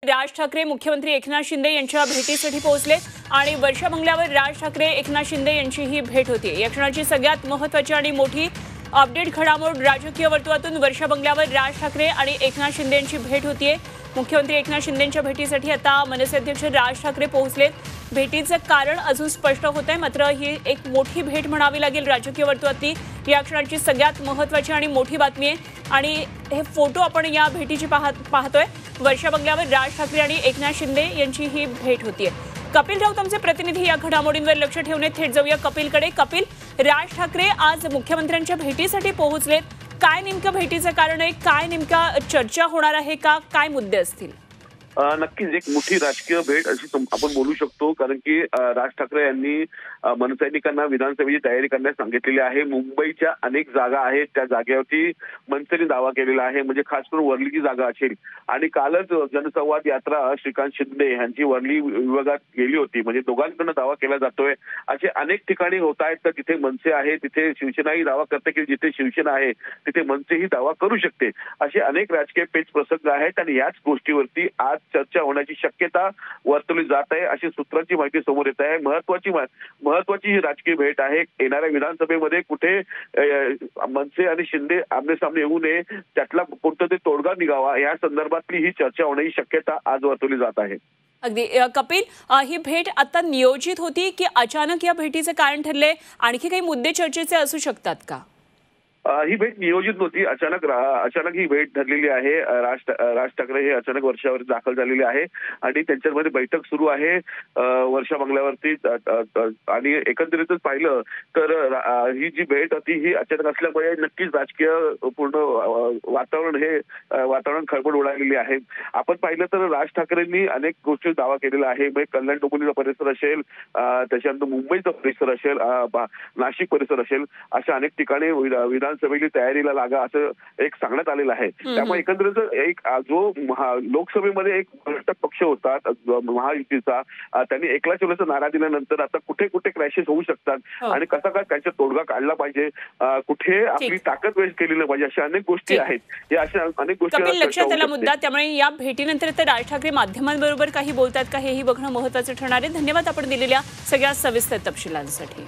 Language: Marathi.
राज ठाकरे मुख्यमंत्री एकनाथ शिंदे यांच्या भेटीसाठी पोहोचले आणि वर्षा बंगल्यावर राज ठाकरे एकनाथ शिंदे यांची ही भेट होती। या क्षणाची सगळ्यात महत्त्वाची आणि मोठी अपडेट घडामोड राजकीय वर्तुळातून वर्षा बंगल्यावर राज ठाकरे आणि एकनाथ शिंदे यांची भेट होतीये। मुख्यमंत्री एकनाथ शिंदेंच्या भेटीसाठी आता मनसे अध्यक्ष राज ठाकरे पोहोचलेत। भेटीचं कारण अजून स्पष्ट होत आहे, मात्र ही एक मोठी भेट म्हणावी लागेल राजकीय वर्तुळातली। या क्षणाची सगळ्यात महत्त्वाची आणि मोठी बातमी आहे आणि हे फोटो आपण या भेटीची पाहतोय। वर्षा बंगल्यावर राज ठाकरे आणि एकनाथ शिंदे यांची ही भेट होतीये। कपिल राऊत आमचे प्रतिनिधी या घडामोडींवर लक्ष ठेवणे थेट जाऊया कपिलकडे। कपिल, राज ठाकरे आज मुख्यमंत्र्यांच्या भेटीसाठी पोहोचलेत, काय नेमकं भेटीचं कारण आहे, काय नेमका चर्चा होणार आहे का, काय मुद्दे असतील? नक्कीच एक मोठी राजकीय भेट अशी आपण बोलू शकतो, कारण की राज ठाकरे यांनी मनसैनिकांना विधानसभेची तयारी करण्यास सांगितलेली आहे। मुंबईच्या अनेक जागा आहेत, त्या जागेवरती मनसेने दावा केलेला आहे, म्हणजे खास करून वर्लीची जागा असेल। आणि कालच जनसंवाद यात्रा श्रीकांत शिंदे यांची वर्ली विभागात गेली होती, म्हणजे दोघांकडून दावा केला जातोय। असे अनेक ठिकाणी होत आहेत तर जिथे मनसे आहे तिथे शिवसेनाही दावा करते की जिथे शिवसेना आहे तिथे मनसेही दावा करू शकते। असे अनेक राजकीय पेच प्रसंग आहेत आणि याच गोष्टीवरती आज चर्चा होण्याची शक्यता वर्तवली जात आहे, अशी सूत्रांची माहिती समोर येत आहे। महत्वाची ही राजकीय भेट आहे। येणाऱ्या विधानसभेमध्ये कुठे मनसे आणि शिंदे आमने-सामने येऊ नये, त्यातला कोणतातरी तोडगा निघावा, या संदर्भातली ही चर्चा होण्याची शक्यता आज वर्तवली जात आहे। अगदी कपिल, ही भेट आता नियोजित होती की अचानक या भेटीचं कारण ठरले? आणखी काही मुद्दे चर्चेचे असू शकतात का? ही भेट नियोजित नव्हती, अचानक ही भेट ठरलेली आहे। राज ठाकरे हे अचानक वर्षावर दाखल झालेले आहे आणि त्यांच्यामध्ये बैठक सुरू आहे वर्षा बंगल्यावरती। आणि एकंदरीतच पाहिलं तर ही जी भेट होती ही अचानक असल्यामुळे नक्कीच राजकीय पूर्ण वातावरण खळबळ उडालेली आहे। आपण पाहिलं तर राज ठाकरेंनी अनेक गोष्टी दावा केलेला आहे, म्हणजे कल्याण डोंबिवलीचा परिसर असेल, त्याच्यानंतर मुंबईचा परिसर असेल, नाशिक परिसर असेल, अशा अनेक ठिकाणी विधानसभेची तयारीला लागा असं एक सांगण्यात आलेलं आहे। त्यामुळे एकंदरीत एक जो लोकसभेमध्ये एक भ्रष्ट पक्ष होता महायुतीचा, त्यांनी एकला चलोचा नारा दिल्यानंतर आता कुठे कुठे क्रॅशेस होऊ शकतात आणि कसा काय त्याचा तोडगा काढला पाहिजे, कुठे आपली ताकद वेस्ट केली नाही पाहिजे, अशा अनेक गोष्टी आहेत। या अशा अनेक गोष्टी लक्षात आला मुद्दा, त्यामुळे या भेटीनंतर तर राज ठाकरे माध्यमांबरोबर काही बोलतात का हेही बघणं महत्त्वाचं ठरणार आहे। धन्यवाद आपण दिलेल्या सगळ्या सविस्तर तपशिलांसाठी।